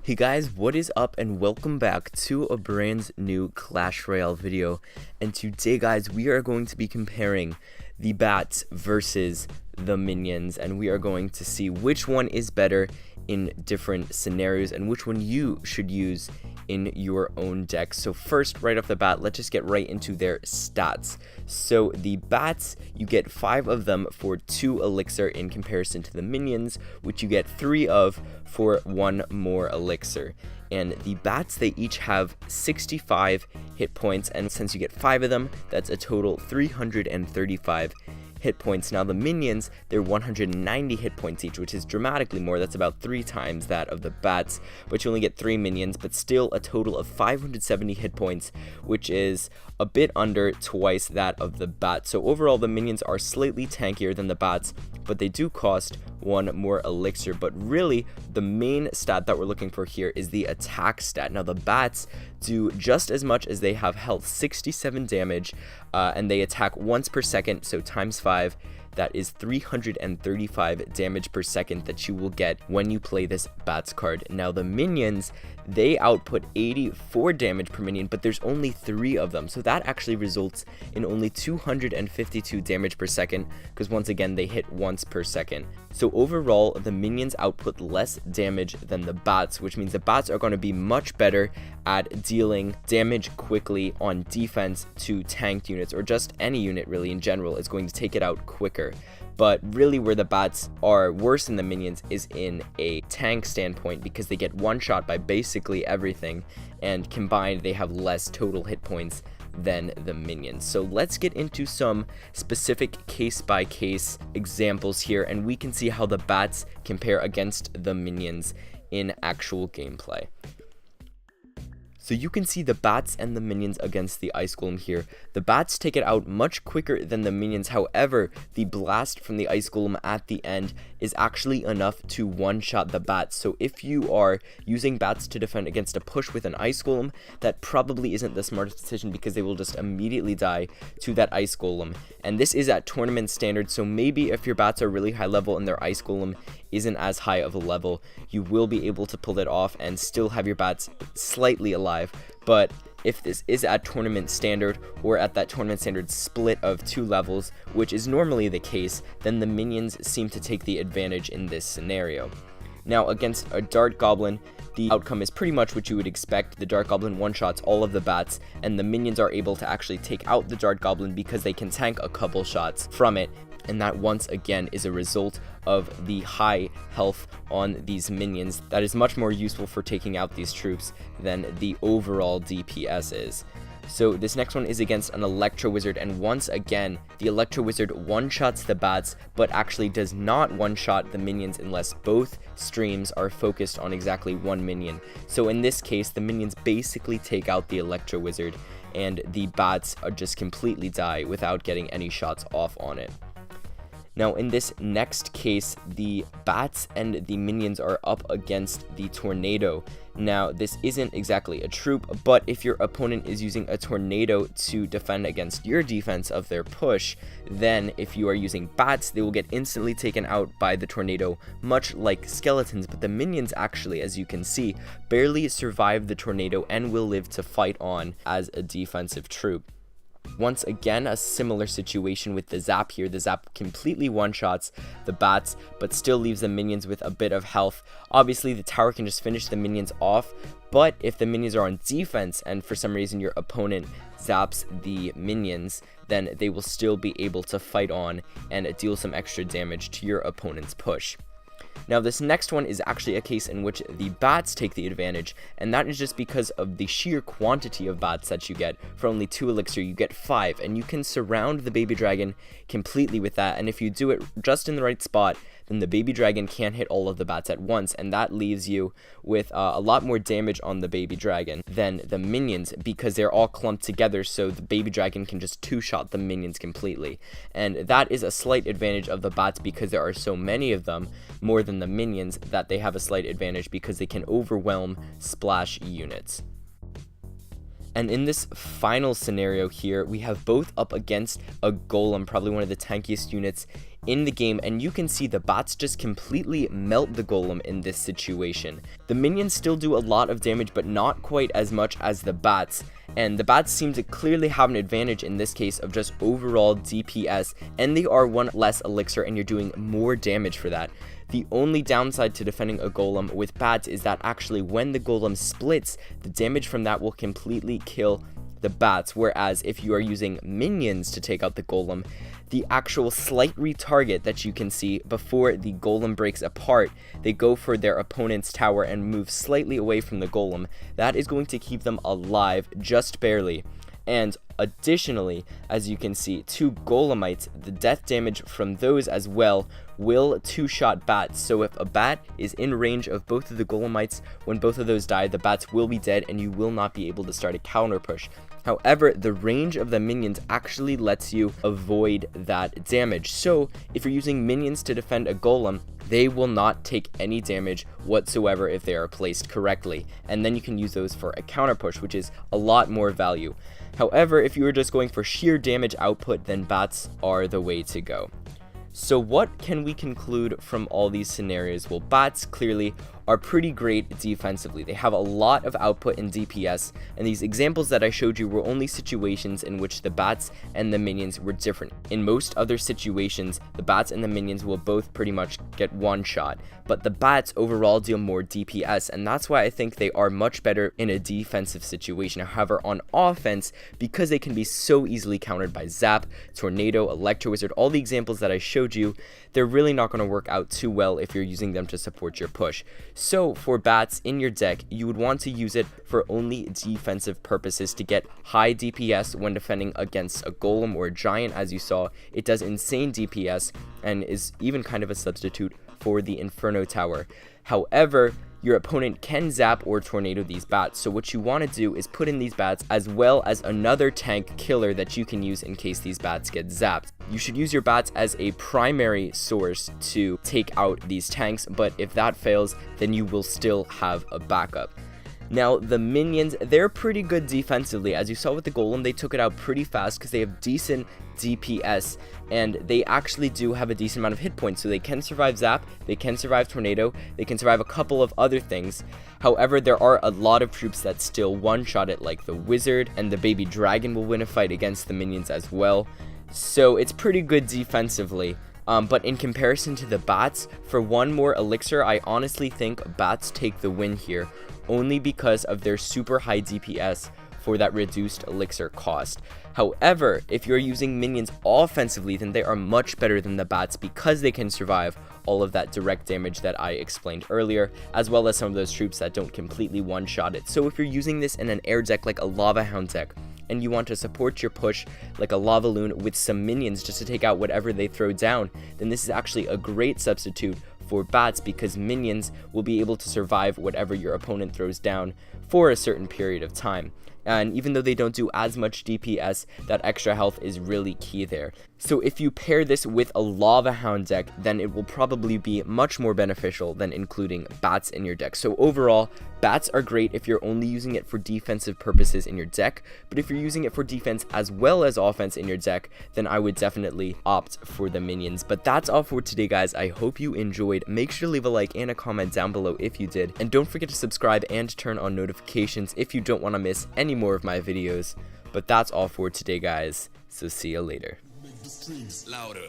Hey guys, what is up and welcome back to a brand new Clash Royale video. And today guys, we are going to be comparing the bats versus the minions, and we are going to see which one is better in different scenarios and which one you should use in your own deck. So first, right off the bat, let's just get right into their stats. So the bats, you get 5 of them for 2 elixir in comparison to the minions, which you get 3 of for 1 more elixir. And the bats, they each have 65 hit points, and since you get 5 of them, that's a total 335 hit points. Now the minions, they're 190 hit points each, which is dramatically more. That's about 3 times that of the bats, but you only get 3 minions, but still a total of 570 hit points, which is a bit under twice that of the bats. So overall, the minions are slightly tankier than the bats, but they do cost 1 more elixir. But really, the main stat that we're looking for here is the attack stat. Now the bats do just as much as they have health, 67 damage, and they attack once per second, so times 5, that is 335 damage per second that you will get when you play this bats card. Now the minions, they output 84 damage per minion, but there's only 3 of them, so that actually results in only 252 damage per second, because once again they hit once per second. So overall, the minions output less damage than the bats, which means the bats are going to be much better at dealing damage quickly on defense to tanked units, or just any unit really in general is going to take it out quicker. But really where the bats are worse than the minions is in a tank standpoint, because they get one shot by basically everything, and combined they have less total hit points than the minions. So let's get into some specific case-by-case examples here, and we can see how the bats compare against the minions in actual gameplay. So you can see the bats and the minions against the ice golem here. The bats take it out much quicker than the minions. However, the blast from the ice golem at the end is actually enough to one-shot the bats. So if you are using bats to defend against a push with an ice golem, that probably isn't the smartest decision, because they will just immediately die to that ice golem. And this is at tournament standard, so maybe if your bats are really high level and their ice golem isn't as high of a level, you will be able to pull it off and still have your bats slightly alive. But if this is at tournament standard, or at that tournament standard split of 2 levels, which is normally the case, then the minions seem to take the advantage in this scenario. Now against a dart goblin, the outcome is pretty much what you would expect. The dart goblin one-shots all of the bats, and the minions are able to actually take out the dart goblin because they can tank a couple shots from it. And that once again is a result of the high health on these minions that is much more useful for taking out these troops than the overall DPS is. So this next one is against an Electro Wizard, and once again, the Electro Wizard one-shots the bats, but actually does not one-shot the minions unless both streams are focused on exactly one minion. So in this case, the minions basically take out the Electro Wizard, and the bats just completely die without getting any shots off on it. Now in this next case, the bats and the minions are up against the tornado. Now this isn't exactly a troop, but if your opponent is using a tornado to defend against your defense of their push, then if you are using bats, they will get instantly taken out by the tornado, much like skeletons. But the minions actually, as you can see, barely survive the tornado and will live to fight on as a defensive troop. Once again, a similar situation with the zap here. The zap completely one-shots the bats, but still leaves the minions with a bit of health. Obviously, the tower can just finish the minions off, but if the minions are on defense and for some reason your opponent zaps the minions, then they will still be able to fight on and deal some extra damage to your opponent's push. Now this next one is actually a case in which the bats take the advantage, and that is just because of the sheer quantity of bats that you get. For only 2 elixir, you get 5, and you can surround the baby dragon completely with that, and if you do it just in the right spot, then the baby dragon can't hit all of the bats at once, and that leaves you with a lot more damage on the baby dragon than the minions, because they're all clumped together, so the baby dragon can just 2-shot the minions completely. And that is a slight advantage of the bats, because there are so many of them, more than the minions, that they have a slight advantage because they can overwhelm splash units. And in this final scenario here, we have both up against a golem, probably one of the tankiest units in the game, and you can see the bats just completely melt the golem in this situation. The minions still do a lot of damage, but not quite as much as the bats, and the bats seem to clearly have an advantage in this case of just overall DPS, and they are one less elixir and you're doing more damage for that. The only downside to defending a golem with bats is that actually when the golem splits, the damage from that will completely kill the bats, whereas if you are using minions to take out the golem, the actual slight retarget that you can see before the golem breaks apart, they go for their opponent's tower and move slightly away from the golem. That is going to keep them alive just barely. And additionally, as you can see, 2 golemites, the death damage from those as well will 2-shot bats. So if a bat is in range of both of the golemites, when both of those die, the bats will be dead and you will not be able to start a counter push. However, the range of the minions actually lets you avoid that damage. So if you're using minions to defend a golem, they will not take any damage whatsoever if they are placed correctly. And then you can use those for a counter push, which is a lot more value. However, if you were just going for sheer damage output, then bats are the way to go. So what can we conclude from all these scenarios? Well, bats clearly are pretty great defensively. They have a lot of output in DPS, and these examples that I showed you were only situations in which the bats and the minions were different. In most other situations, the bats and the minions will both pretty much get one shot, but the bats overall deal more DPS, and that's why I think they are much better in a defensive situation. However, on offense, because they can be so easily countered by Zap, Tornado, Electro Wizard, all the examples that I showed you, they're really not going to work out too well if you're using them to support your push. So for bats in your deck, you would want to use it for only defensive purposes to get high DPS when defending against a golem or a giant. As you saw, it does insane DPS and is even kind of a substitute for the Inferno Tower. However, your opponent can zap or tornado these bats, so what you want to do is put in these bats as well as another tank killer that you can use in case these bats get zapped. You should use your bats as a primary source to take out these tanks, but if that fails, then you will still have a backup. Now, the minions, they're pretty good defensively. As you saw with the golem, they took it out pretty fast because they have decent DPS, and they actually do have a decent amount of hit points, so they can survive Zap, they can survive Tornado, they can survive a couple of other things. However, there are a lot of troops that still one-shot it, like the Wizard, and the Baby Dragon will win a fight against the minions as well. So it's pretty good defensively. But in comparison to the bats, for one more elixir, I honestly think bats take the win here, only because of their super high DPS for that reduced elixir cost. However, if you're using minions offensively, then they are much better than the bats because they can survive all of that direct damage that I explained earlier, as well as some of those troops that don't completely one-shot it. So if you're using this in an air deck like a Lava Hound deck, and you want to support your push like a Lava Loon with some minions just to take out whatever they throw down, then this is actually a great substitute for bats because minions will be able to survive whatever your opponent throws down for a certain period of time. And even though they don't do as much DPS, that extra health is really key there. So if you pair this with a Lava Hound deck, then it will probably be much more beneficial than including bats in your deck. So overall, bats are great if you're only using it for defensive purposes in your deck, but if you're using it for defense as well as offense in your deck, then I would definitely opt for the minions. But that's all for today, guys. I hope you enjoyed. Make sure to leave a like and a comment down below if you did, and don't forget to subscribe and turn on notifications if you don't want to miss any more of my videos. But that's all for today, guys, so see you later. Louder.